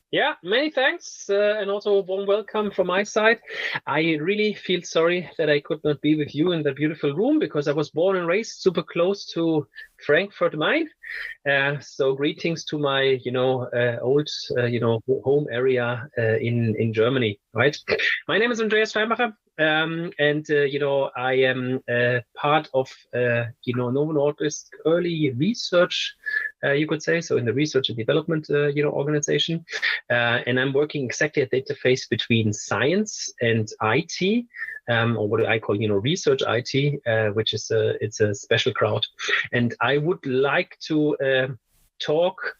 Yeah, many thanks, and also a warm welcome from my side. I really feel sorry that I could not be with you in the beautiful room because I was born and raised super close to Frankfurt, Main. So greetings to my, old, home area in Germany, right? My name is Andreas Steinbacher. And I am part of Novo Nordisk early research, you could say, so in the research and development organization, and I'm working exactly at the interface between science and IT, or what I call research IT, which is it's a special crowd, and I would like to talk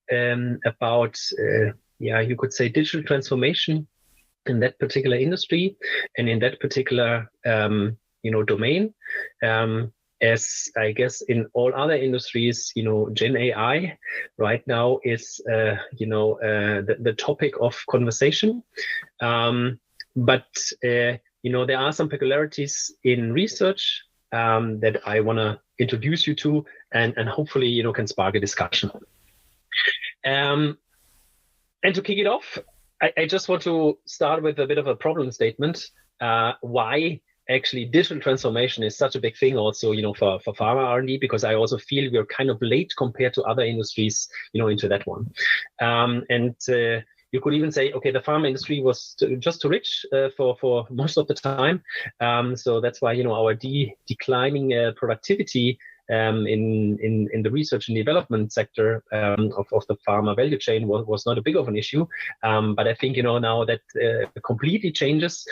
about you could say digital transformation in that particular industry and in that particular domain. As I guess in all other industries, Gen AI right now is the topic of conversation. But there are some peculiarities in research that I want to introduce you to, and hopefully can spark a discussion. And to kick it off, I just want to start with a bit of a problem statement. Why actually digital transformation is such a big thing also, for pharma R&D, because I also feel we're kind of late compared to other industries, into that one. You could even say, okay, the pharma industry was just too rich for most of the time. So that's why, our declining productivity in the research and development sector of the pharma value chain was not a big of an issue. But I think, now that completely changes.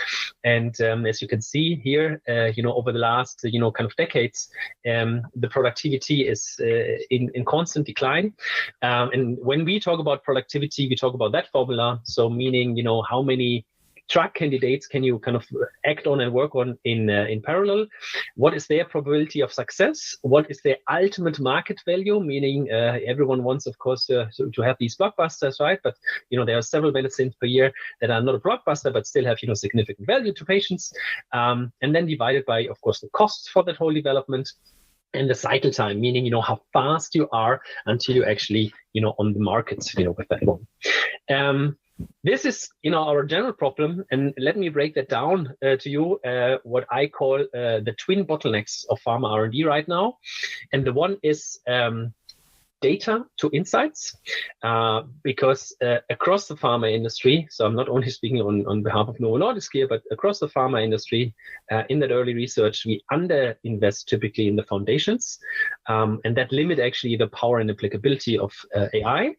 And as you can see here, over the last, kind of decades, the productivity is in constant decline. And when we talk about productivity, we talk about that formula. So meaning, how many drug candidates can you kind of act on and work on in parallel? What is their probability of success? What is their ultimate market value? Meaning everyone wants, of course, to have these blockbusters, right? But there are several medicines per year that are not a blockbuster but still have significant value to patients. And then divided by, of course, the costs for that whole development. And the cycle time, meaning how fast you are until you actually on the market with that one. This is, our general problem, and let me break that down to you. What I call the twin bottlenecks of pharma R&D right now, and the one is data to insights, because across the pharma industry, so I'm not only speaking on behalf of Novo Nordisk here, but across the pharma industry, in that early research, we underinvest typically in the foundations, and that limit actually the power and applicability of AI.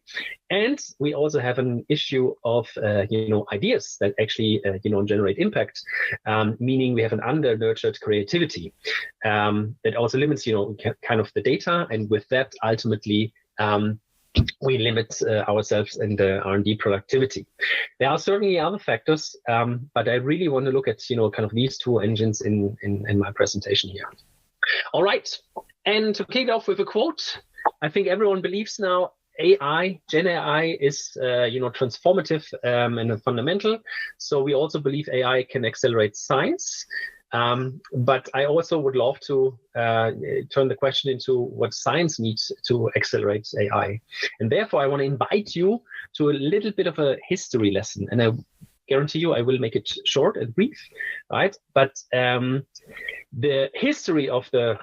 And we also have an issue of, ideas that actually, generate impact, meaning we have an under-nurtured creativity that also limits, kind of the data. And with that, ultimately, we limit ourselves in the R&D productivity. There are certainly other factors, but I really want to look at, kind of these two engines in my presentation here. All right. And to kick it off with a quote, I think everyone believes now AI, Gen AI is, transformative and fundamental. So we also believe AI can accelerate science. But I also would love to turn the question into what science needs to accelerate AI. And therefore, I want to invite you to a little bit of a history lesson. And I guarantee you I will make it short and brief, right? But the history of the,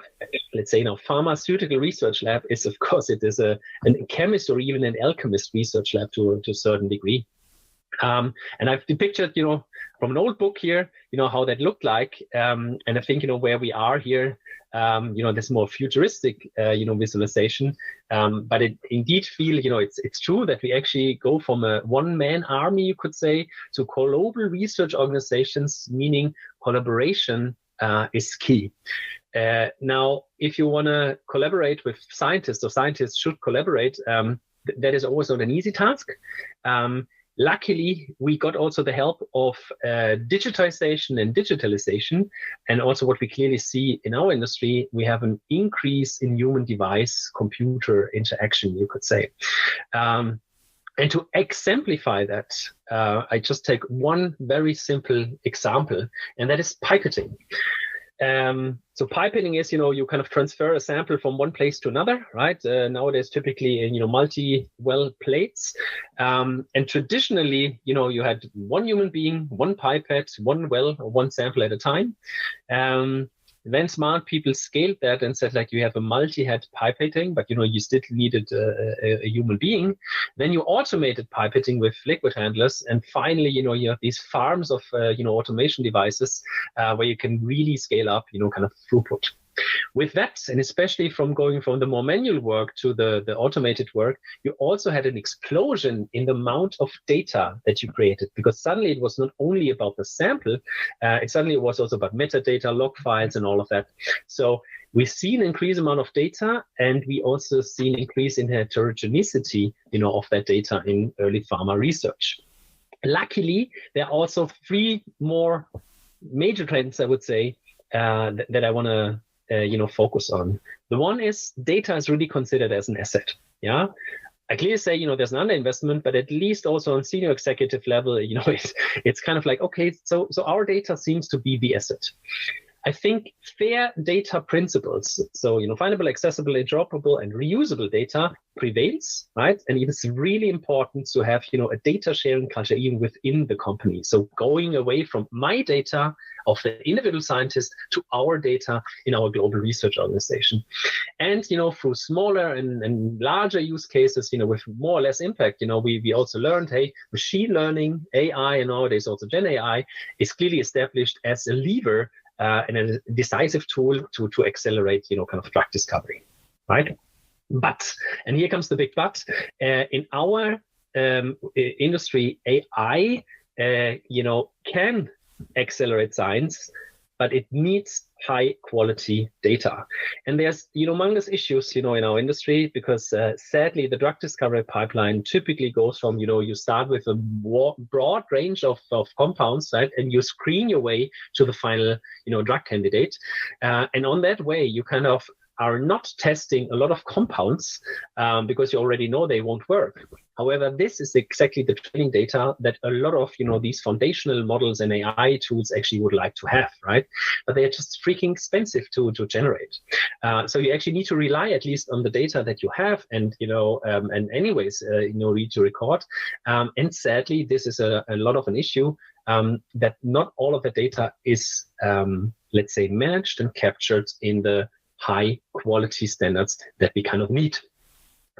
let's say now, pharmaceutical research lab is, of course, it is a chemist or even an alchemist research lab to a certain degree. And I've depicted, from an old book here, how that looked like. And I think, where we are here, this more futuristic, visualization. But it indeed feel, it's true that we actually go from a one-man army, you could say, to global research organizations, meaning collaboration is key. Now, if you want to collaborate with scientists, or scientists should collaborate, that is always not an easy task. Luckily, we got also the help of digitization and digitalization. And also what we clearly see in our industry, we have an increase in human device computer interaction, you could say. And to exemplify that, I just take one very simple example, and that is pipetting. So pipetting is, you kind of transfer a sample from one place to another, right? Nowadays, typically in, multi-well plates. And traditionally, you had one human being, one pipette, one well, or one sample at a time. Then smart people scaled that and said, like, you have a multi-head pipetting, but, you still needed a human being. Then you automated pipetting with liquid handlers. And finally, you have these farms of, automation devices where you can really scale up, kind of throughput. With that, and especially from going from the more manual work to the automated work, you also had an explosion in the amount of data that you created, because suddenly it was not only about the sample, it suddenly was also about metadata, log files, and all of that. So we've seen an increased amount of data, and we also see an increase in heterogeneity, of that data in early pharma research. Luckily, there are also three more major trends, I would say, that I want to focus on. The one is data is really considered as an asset. Yeah, I clearly say, there's an underinvestment, but at least also on senior executive level, it's kind of like, okay, so our data seems to be the asset. I think fair data principles, so findable, accessible, interoperable, and reusable data prevails, right? And it's really important to have a data sharing culture even within the company. So going away from my data of the individual scientist to our data in our global research organization, and through smaller and larger use cases, with more or less impact, we also learned, hey, machine learning, AI, and nowadays also GenAI is clearly established as a lever and a decisive tool to accelerate, kind of drug discovery, right? But, and here comes the big but, in our industry, AI, can accelerate science, but it needs high quality data. And there's humongous issues, in our industry, because sadly, the drug discovery pipeline typically goes from, you start with a broad range of compounds, right? And you screen your way to the final, drug candidate. And on that way, you kind of are not testing a lot of compounds because you already know they won't work. However, this is exactly the training data that a lot of these foundational models and AI tools actually would like to have, right? But they're just freaking expensive to generate. So you actually need to rely at least on the data that you have, and and anyways, read to record. And sadly, this is a lot of an issue that not all of the data is, let's say, managed and captured in the high quality standards that we kind of need.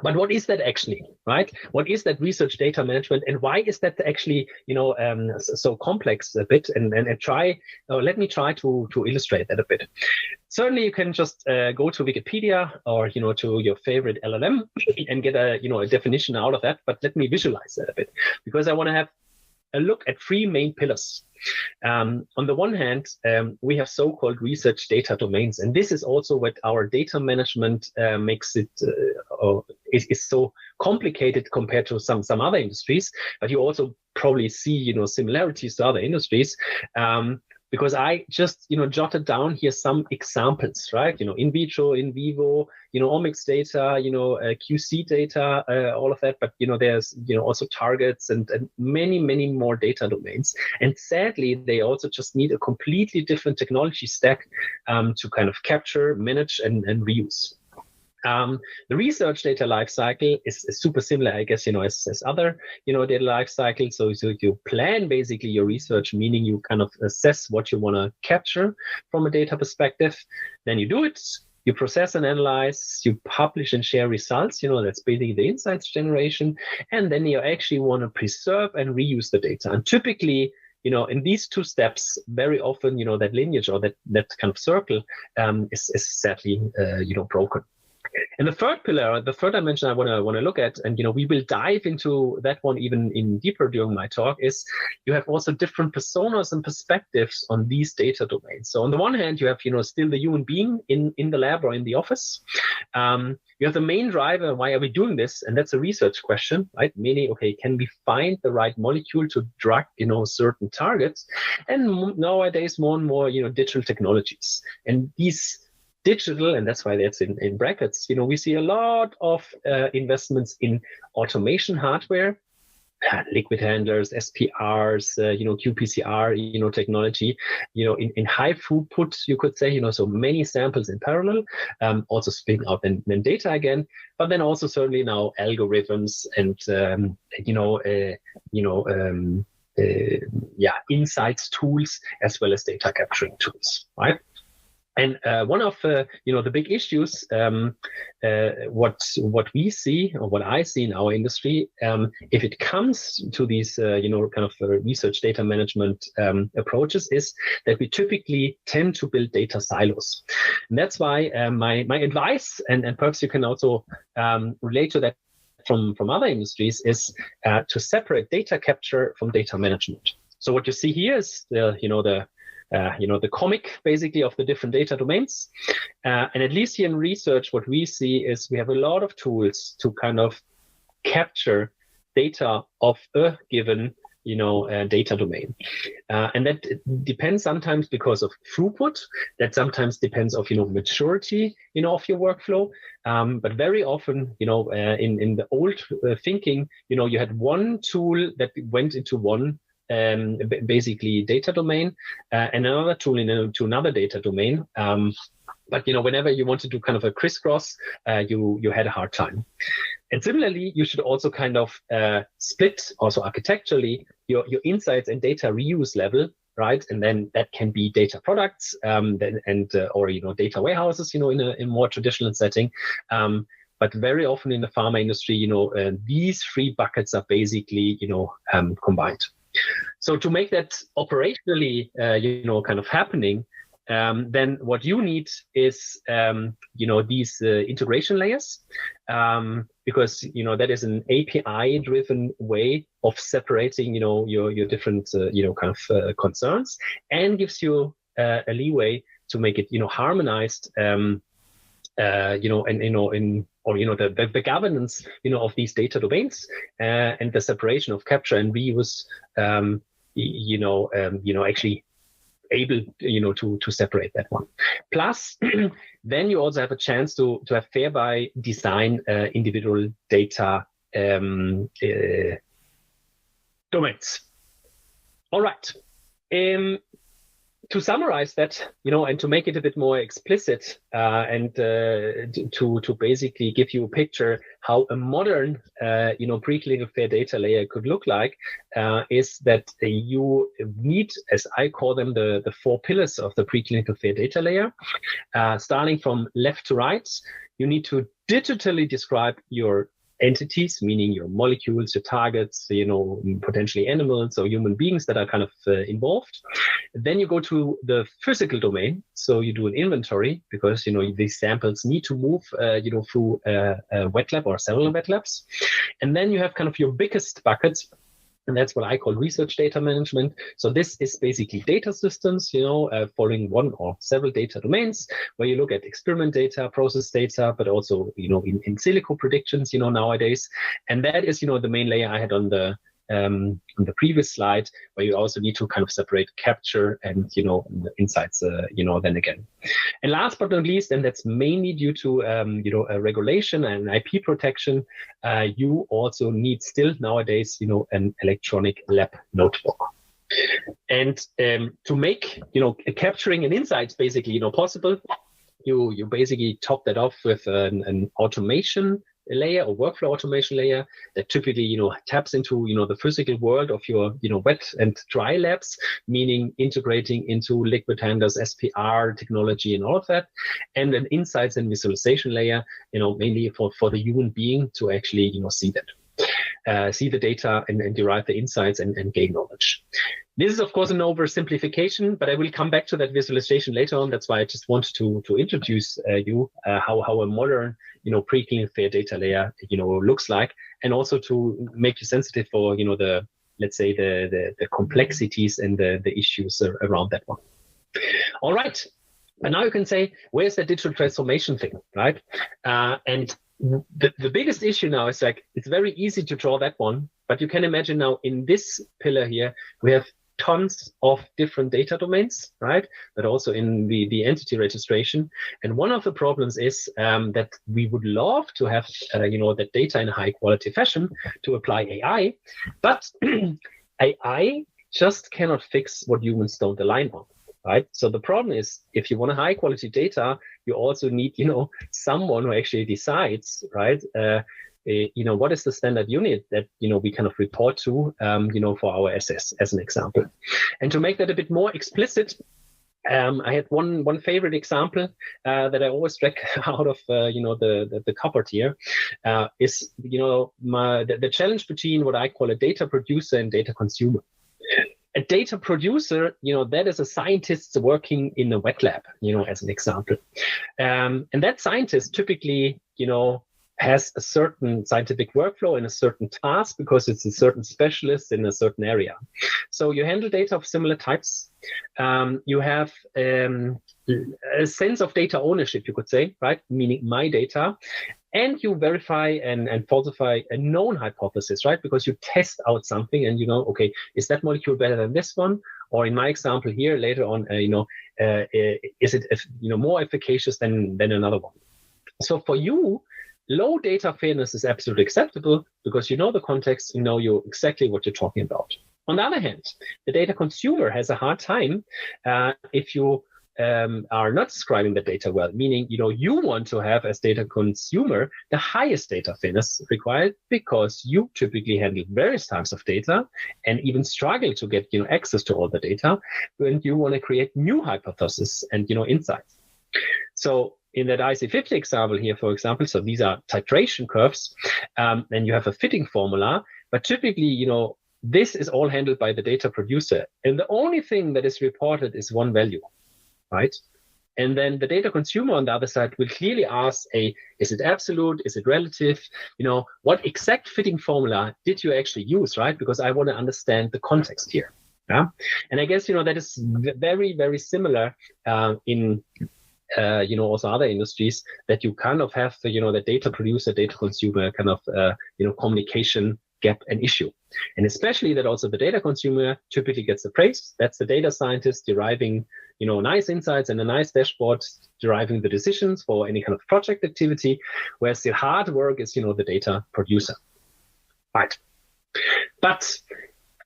But what is that actually, right? What is that research data management, and why is that actually, so complex a bit? And let me try to illustrate that a bit. Certainly, you can just go to Wikipedia or to your favorite LLM and get a definition out of that. But let me visualize that a bit, because I want to have a look at three main pillars. On the one hand, we have so-called research data domains, and this is also what our data management makes it is so complicated compared to some other industries. But you also probably see similarities to other industries. Because I just jotted down here some examples, right? In vitro, in vivo, omics data, QC data, all of that. But there's also targets and many more data domains. And sadly, they also just need a completely different technology stack to kind of capture, manage, and reuse. The research data lifecycle is super similar, I guess, as other, data lifecycle. So you plan basically your research, meaning you kind of assess what you want to capture from a data perspective. Then you do it, you process and analyze, you publish and share results. That's basically the insights generation. And then you actually want to preserve and reuse the data. And typically, in these two steps, very often, that lineage or that kind of circle is sadly, broken. And the third pillar, the third dimension I want to look at, and we will dive into that one even in deeper during my talk, is you have also different personas and perspectives on these data domains. So on the one hand, you have still the human being in the lab or in the office. You have the main driver, why are we doing this? And that's a research question, right? Meaning, okay, can we find the right molecule to drug certain targets? And nowadays, more and more digital technologies, and these digital, and that's why that's in brackets, we see a lot of investments in automation hardware liquid handlers, SPRs, qPCR, technology, in high throughput, you could say, so many samples in parallel, also spitting out then data again, but then also certainly now algorithms and, insights tools, as well as data capturing tools, right? And one of the big issues, what we see, or what I see in our industry, if it comes to these research data management approaches, is that we typically tend to build data silos. And that's why my advice, and perhaps you can also relate to that from other industries, is to separate data capture from data management. So what you see here is the comic basically of the different data domains. And at least here in research, what we see is we have a lot of tools to kind of capture data of a given, data domain. And that depends sometimes because of throughput, that sometimes depends of, maturity, of your workflow. But very often, in the old thinking, you had one tool that went into one basically data domain, and another tool into another data domain. But whenever you want to do kind of a crisscross, you had a hard time. And similarly, you should also kind of split also architecturally your insights and data reuse level, right? And then that can be data products, or data warehouses, in a more traditional setting. But very often in the pharma industry, these three buckets are basically, combined. So to make that operationally, kind of happening, then what you need is, these integration layers, because, that is an API-driven way of separating, your different, concerns, and gives you a leeway to make it, harmonized, the governance, of these data domains, and the separation of capture and reuse, actually able, to separate that one. Plus, then you also have a chance to have thereby design individual data domains. All right. To summarize that, and to make it a bit more explicit, and to basically give you a picture how a modern, preclinical fair data layer could look like, is that you need, as I call them, the four pillars of the preclinical fair data layer. Starting from left to right, you need to digitally describe your entities, meaning your molecules, your targets, potentially animals or human beings that are kind of involved. Then you go to the physical domain. So you do an inventory because, these samples need to move, through a wet lab or several wet labs. And then you have kind of your biggest buckets. And that's what I call research data management. So this is basically data systems, following one or several data domains, where you look at experiment data, process data, but also, in silico predictions, nowadays. And that is, the main layer I had on the previous slide, where you also need to kind of separate capture and, the insights, then again. And last but not least, and that's mainly due to, a regulation and IP protection, you also need still nowadays, an electronic lab notebook. And to make, capturing and insights basically, possible, you basically top that off with an automation layer or workflow automation layer that typically, taps into, the physical world of your, wet and dry labs, meaning integrating into liquid handlers, SPR technology and all of that. And an insights and visualization layer, mainly for the human being to actually, see that, see the data and derive the insights and gain knowledge. This is, of course, an oversimplification, but I will come back to that visualization later on. That's why I just wanted to introduce you how a modern, preclinical fair data layer, looks like, and also to make you sensitive for, the, let's say, the complexities and the issues around that one. All right. And now you can say, where's the digital transformation thing, right? And the biggest issue now is like, it's very easy to draw that one, but you can imagine now in this pillar here, we have tons of different data domains, right? But also in the entity registration. And one of the problems is that we would love to have, that data in a high quality fashion to apply AI, but AI just cannot fix what humans don't align on, right? So the problem is, if you want a high quality data, you also need, someone who actually decides, right? What is the standard unit that, we kind of report to, for our SS, as an example. And to make that a bit more explicit, I had one favorite example that I always drag out of the cupboard here is the challenge between what I call a data producer and data consumer. A data producer, that is a scientist working in a wet lab, as an example, and that scientist typically, has a certain scientific workflow and a certain task because it's a certain specialist in a certain area. So you handle data of similar types. You have a sense of data ownership, you could say, right? Meaning my data. And you verify and falsify a known hypothesis, right? Because you test out something and okay, is that molecule better than this one? Or in my example here, later on, is it more efficacious than another one? So for you, low data fairness is absolutely acceptable because you know the context, you exactly what you're talking about. On the other hand, the data consumer has a hard time if you are not describing the data well, meaning, you want to have as data consumer the highest data fairness required because you typically handle various types of data and even struggle to get, access to all the data when you want to create new hypotheses and, insights. So in that IC50 example here, for example, so these are titration curves, and you have a fitting formula, but typically, this is all handled by the data producer. And the only thing that is reported is one value, right? And then the data consumer on the other side will clearly ask, is it absolute? Is it relative? What exact fitting formula did you actually use, right? Because I want to understand the context here. Yeah. And I guess, that is very, very similar in also other industries, that you kind of have the data producer, data consumer kind of communication gap and issue. And especially that also the data consumer typically gets the praise. That's the data scientist deriving nice insights and a nice dashboard, deriving the decisions for any kind of project activity, whereas the hard work is the data producer, right? But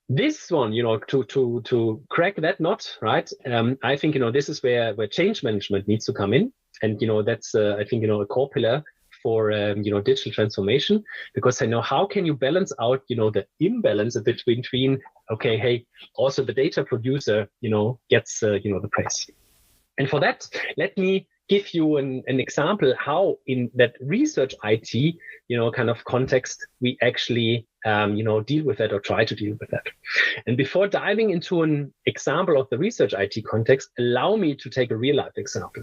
this one, to crack that nut, right? I think this is where change management needs to come in, and that's I think a core pillar for digital transformation, because how can you balance out the imbalance between okay, hey, also the data producer gets the praise. And for that, let me give you an example how in that research IT kind of context we actually deal with that or try to deal with that. And before diving into an example of the research IT context, allow me to take a real life example.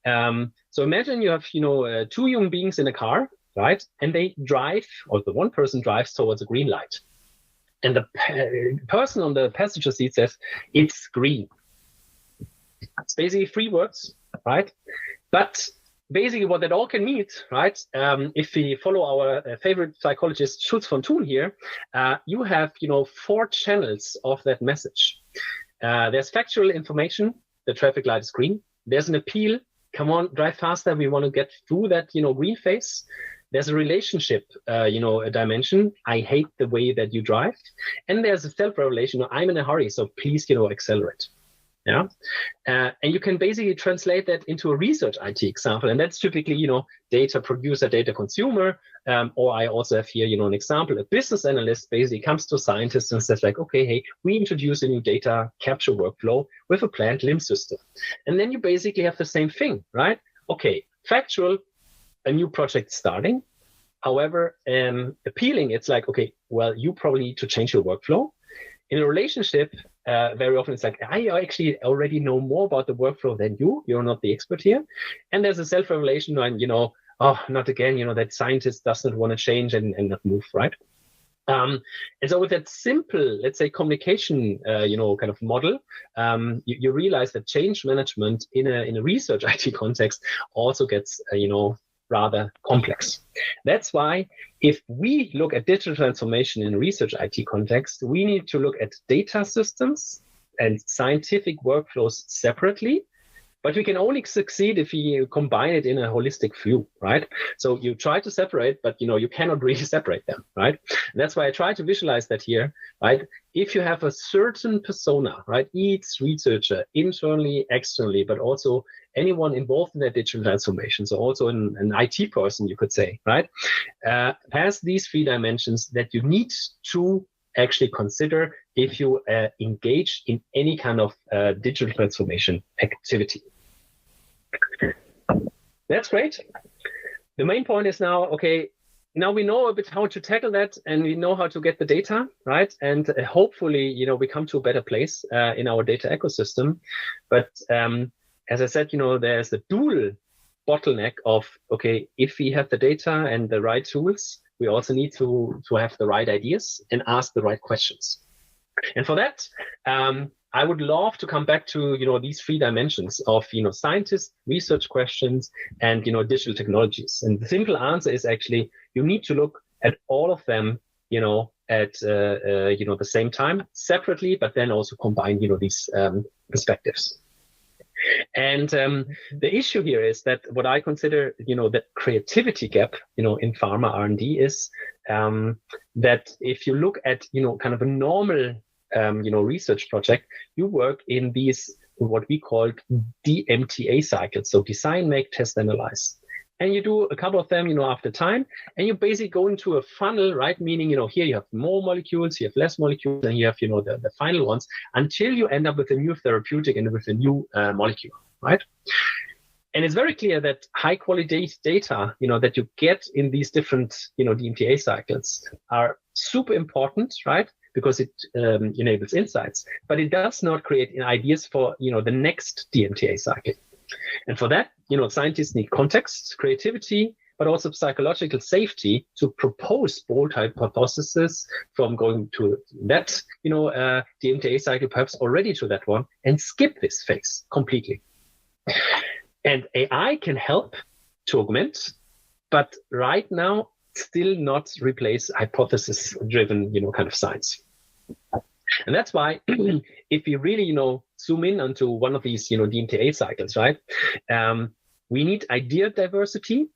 So imagine you have two human beings in a car, right? And they drive, or the one person drives towards a green light, and the person on the passenger seat says it's green. It's basically 3 words, right? But basically what that all can mean, right? If we follow our favorite psychologist, Schulz von Thun here, you have, 4 channels of that message. There's factual information, the traffic light is green. There's an appeal, come on, drive faster, we want to get through that, green phase. There's a relationship, a dimension, I hate the way that you drive. And there's a self-revelation, I'm in a hurry, so please, accelerate. Yeah, and you can basically translate that into a research IT example, and that's typically, data producer, data consumer, or I also have here, an example, a business analyst basically comes to a scientist and says like, okay, hey, we introduce a new data capture workflow with a planned LIMS system. And then you basically have the same thing, right? Okay, factual, a new project starting. However, appealing, it's like, okay, well, you probably need to change your workflow. In a relationship, very often it's like, I actually already know more about the workflow than you. You're not the expert here. And there's a self-revelation and, oh, not again, that scientist doesn't want to change and not move, right? And so with that simple, let's say, communication, kind of model, you realize that change management in a research IT context also gets, rather complex. That's why if we look at digital transformation in a research IT context, we need to look at data systems and scientific workflows separately. But we can only succeed if you combine it in a holistic view, right? So you try to separate, but you cannot really separate them, right? And that's why I try to visualize that here, right? If you have a certain persona, right? Each researcher, internally, externally, but also anyone involved in that digital transformation, so also an IT person, you could say, right? Has these 3 dimensions that you need to actually consider if you engage in any kind of digital transformation activity. That's great. The main point is now, okay, now we know a bit how to tackle that, and we know how to get the data, right? And hopefully, we come to a better place in our data ecosystem. But as I said, there's the dual bottleneck of, okay, if we have the data and the right tools, we also need to have the right ideas and ask the right questions. And for that, I would love to come back to, these 3 dimensions of, scientists, research questions, and, digital technologies. And the simple answer is actually, you need to look at all of them, at, the same time, separately, but then also combine, these perspectives. And the issue here is that what I consider, the creativity gap, in pharma R&D is that if you look at, kind of a normal, research project, you work in these, what we call DMTA cycles. So design, make, test, analyze. And you do a couple of them, after time, and you basically go into a funnel, right? Meaning, here you have more molecules, you have less molecules, and you have, the final ones until you end up with a new therapeutic and with a new molecule, right? And it's very clear that high quality data, that you get in these different, DMTA cycles are super important, right? Because it enables insights, but it does not create ideas for, the next DMTA cycle. And for that, scientists need context, creativity, but also psychological safety to propose bold hypotheses from going to that, DMTA cycle, perhaps already to that one, and skip this phase completely. And AI can help to augment, but right now, still not replace hypothesis-driven, kind of science. And that's why if we really, zoom in onto one of these, DMTA cycles, right? We need idea diversity,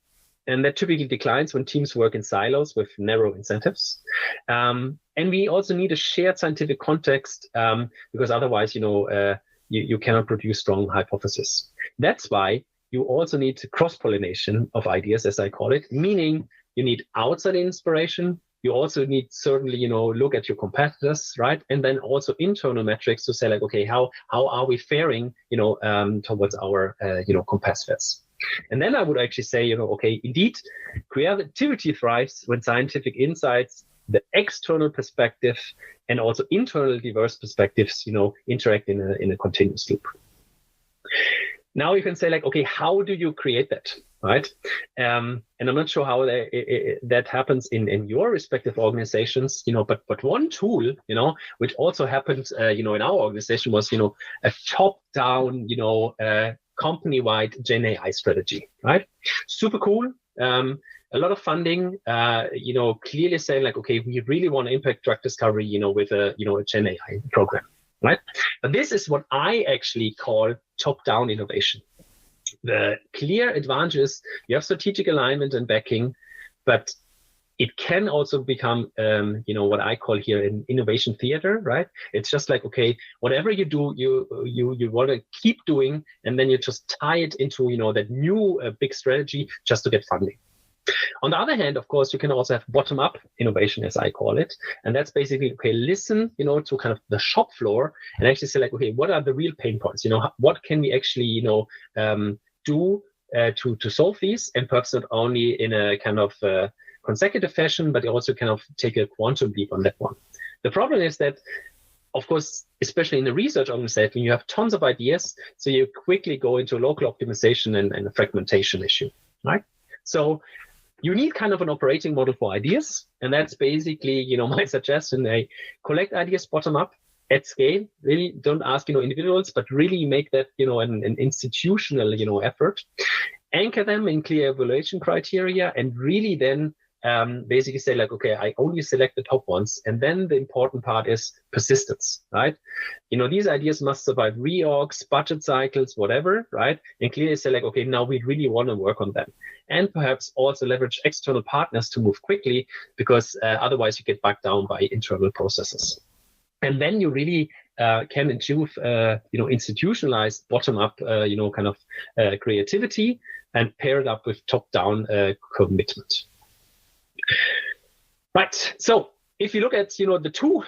and that typically declines when teams work in silos with narrow incentives. And we also need a shared scientific context because otherwise, you cannot produce strong hypotheses. That's why you also need cross-pollination of ideas, as I call it, meaning you need outside inspiration. You also need certainly, look at your competitors, right? And then also internal metrics to say like, okay, how are we faring, towards our, competitors? And then I would actually say, okay, indeed, creativity thrives when scientific insights, the external perspective, and also internal diverse perspectives, interact in a continuous loop. Now you can say like, okay, how do you create that, right? And I'm not sure how that happens in your respective organizations, but one tool, which also happened, in our organization was, a top-down, company-wide GenAI strategy, right? Super cool. A lot of funding, clearly saying like, okay, we really want to impact drug discovery, with a GenAI program, right? But this is what I actually call top-down innovation. The clear advantage is you have strategic alignment and backing, but it can also become, what I call here an innovation theater, right? It's just like, okay, whatever you do, you want to keep doing, and then you just tie it into, that new big strategy just to get funding. On the other hand, of course, you can also have bottom-up innovation, as I call it. And that's basically, okay, listen, to kind of the shop floor and actually say like, okay, what are the real pain points? What can we actually, do to solve these? And perhaps not only in a kind of consecutive fashion, but also kind of take a quantum leap on that one. The problem is that, of course, especially in the research organization, you have tons of ideas. So you quickly go into local optimization and a fragmentation issue, right? So you need kind of an operating model for ideas. And that's basically, my suggestion. I collect ideas bottom up at scale. Really don't ask, individuals, but really make that, an institutional, effort. anchor them in clear evaluation criteria, and really then basically say like, okay, I only select the top ones. And then the important part is persistence, right? These ideas must survive reorgs, budget cycles, whatever, right? And clearly say like, okay, now we really want to work on them. And perhaps also leverage external partners to move quickly, because otherwise you get bogged down by internal processes. And then you really can achieve, institutionalized bottom-up, kind of creativity, and pair it up with top-down commitment. Right. So if you look at the two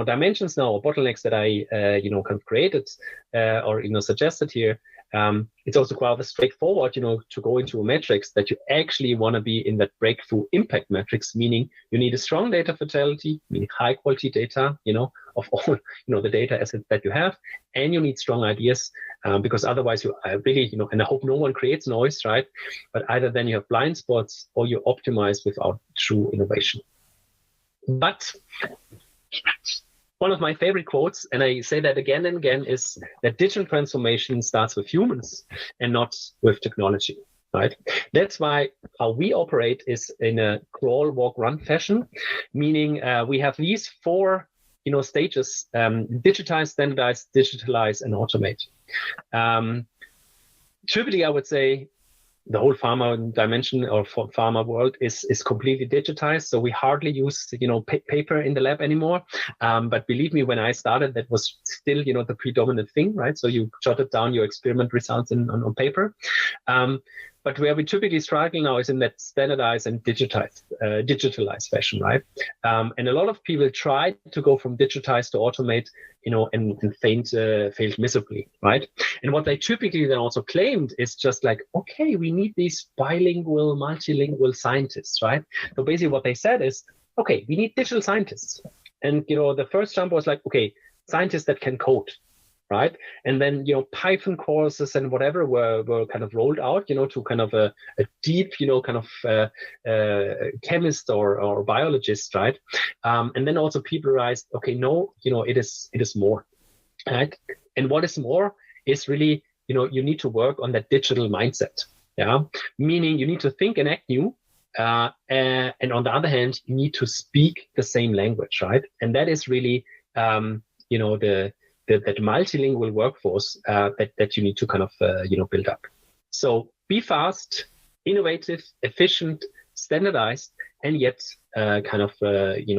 dimensions now, or bottlenecks that I kind of created or suggested here, it's also quite straightforward, to go into a matrix that you actually want to be in that breakthrough impact matrix, meaning you need a strong data fidelity, meaning high quality data, of all, the data assets that you have, and you need strong ideas, because otherwise you really, and I hope no one creates noise, right? But either then you have blind spots or you optimize without true innovation. But one of my favorite quotes, and I say that again and again, is that digital transformation starts with humans and not with technology, right? That's why how we operate is in a crawl, walk, run fashion, meaning we have these four stages: digitize, standardize, digitalize, and automate. Typically, I would say the whole pharma dimension or pharma world is completely digitized. So we hardly use paper in the lab anymore. But believe me, when I started, that was still the predominant thing, right? So you jotted down your experiment results on paper. But where we typically struggle now is in that standardized and digitalized fashion, right? And a lot of people try to go from digitized to automate, and failed miserably, right? And what they typically then also claimed is just like, okay, we need these bilingual, multilingual scientists, right? So basically what they said is, okay, we need digital scientists. And, the first jump was like, okay, scientists that can code, right? And then, Python courses and whatever were kind of rolled out, to kind of a deep, kind of chemist or biologist, right? And then also people realized, okay, no, it is more, right? And what is more is really, you need to work on that digital mindset, yeah? Meaning you need to think and act new. And on the other hand, you need to speak the same language, right? And that is really, that multilingual workforce that you need to kind of build up. So be fast, innovative, efficient, standardized, and yet kind of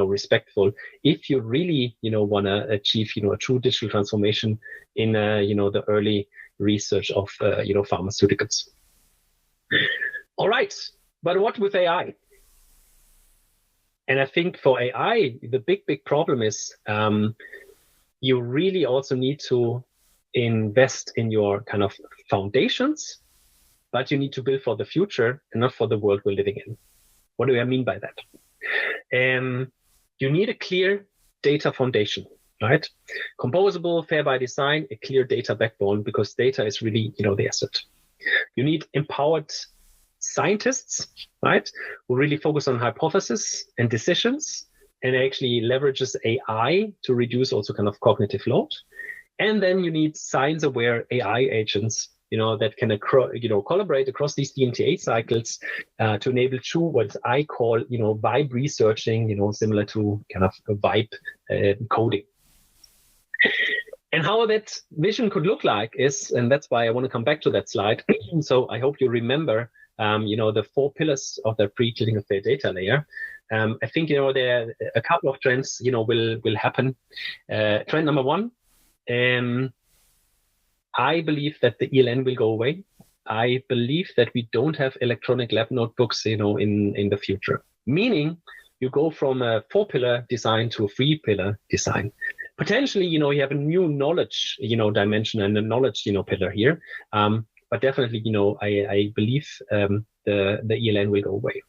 respectful. If you really want to achieve a true digital transformation in the early research of pharmaceuticals. All right, but what with AI? And I think for AI, the big problem is you really also need to invest in your kind of foundations, but you need to build for the future and not for the world we're living in. What do I mean by that? You need a clear data foundation, right? Composable, fair by design, a clear data backbone, because data is really, the asset. You need empowered scientists, right? Who really focus on hypothesis and decisions, and actually leverages AI to reduce also kind of cognitive load. And then you need science-aware AI agents, that can collaborate across these DMTA cycles to enable true what I call, vibe researching, similar to kind of a vibe coding. And how that vision could look like is, and that's why I want to come back to that slide. So I hope you remember, the 4 pillars of the preclinical fair data layer. I think, there are a couple of trends, will happen. Trend number 1, I believe that the ELN will go away. I believe that we don't have electronic lab notebooks, in the future. Meaning you go from a 4-pillar design to a 3-pillar design. Potentially, you have a new knowledge, dimension and a knowledge, pillar here. But definitely, I believe the ELN will go away.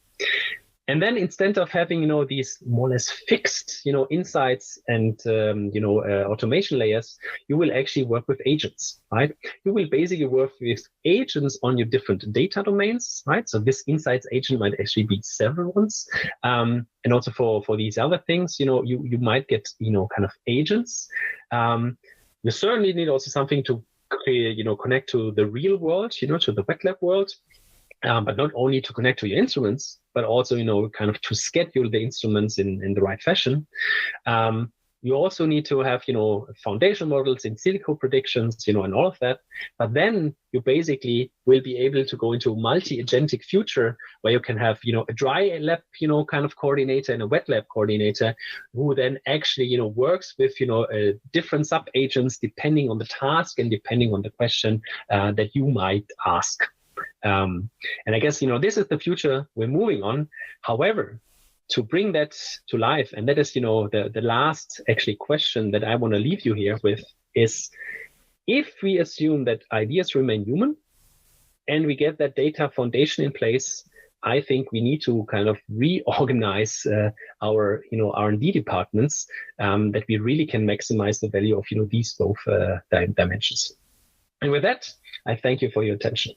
And then instead of having, these more or less fixed, insights and, automation layers, you will actually work with agents, right? You will basically work with agents on your different data domains, right? So this insights agent might actually be several ones. And also for these other things, you might get, kind of agents. You certainly need also something to connect to the real world, to the wet lab world. But not only to connect to your instruments, but also, kind of to schedule the instruments in the right fashion. You also need to have, foundation models, in silico predictions, and all of that. But then you basically will be able to go into a multi-agentic future where you can have, a dry lab, kind of coordinator and a wet lab coordinator who then actually, works with, different sub-agents depending on the task and depending on the question that you might ask. And I guess, this is the future we're moving on. However, to bring that to life, and that is, the last actually question that I want to leave you here with is, if we assume that ideas remain human and we get that data foundation in place, I think we need to kind of reorganize our, R&D departments that we really can maximize the value of, these both dimensions. And with that, I thank you for your attention.